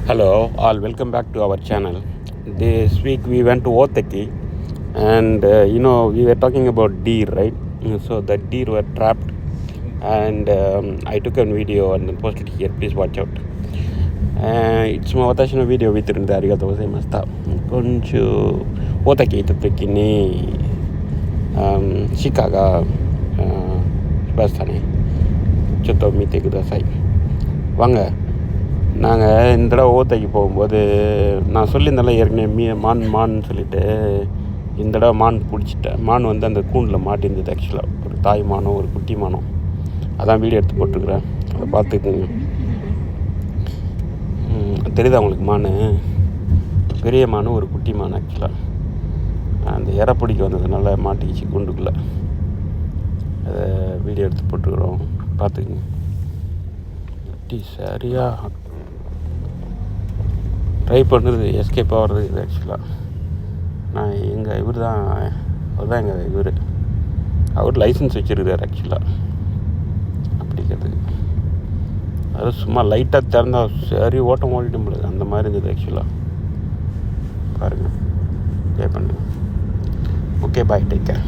Hello, all. Welcome back to our channel. This week we went to Otaki, and we were talking about deer, right? So the deer were trapped, and I took a video and posted here. Please watch out. It's my watashino video with the arigatou gozaimashita. Konchu Otaki ita toki ni shika ga shibashita ne. Chotto mite kudasai. வாங்க நாங்கள் இந்த தடவை ஓத்தைக்கு போகும்போது நான் சொல்லியிருந்தேன்ல ஏற்கனவே மான்னு சொல்லிவிட்டு இந்த தடவை மான் பிடிச்சிட்டேன். மான் வந்து அந்த கூண்டில் மாட்டிருந்தது. ஆக்சுவலாக ஒரு தாய் மானோ ஒரு குட்டி மானோ, அதான் வீடியோ எடுத்து போட்டுருக்குறேன். அதை பார்த்துக்குங்க. தெரியுதா உங்களுக்கு? மான் பெரிய மானு ஒரு குட்டி மான். ஆக்சுவலாக அந்த இறை பிடிக்க வந்ததுனால மாட்டிக்கிச்சு கூண்டுக்குள்ளே. அதை வீடியோ எடுத்து போட்டுருக்குறோம், பார்த்துக்குங்க. சரியாக ட்ரை பண்ணுறது எஸ்கேப் ஆகிறது இது. ஆக்சுவலாக நான் இவர் தான் இவர் அவர் லைசன்ஸ் வச்சுருக்கார். ஆக்சுவலாக அப்படிங்கிறது அது சும்மா லைட்டாக திறந்தா சரி ஓட்டம் ஓடிட்டு முடியாது, அந்த மாதிரி இருந்தது. ஆக்சுவலாக பாருங்கள், ப்ளே பண்ணுங்கள். ஓகே, பாய், டேக் கேர்.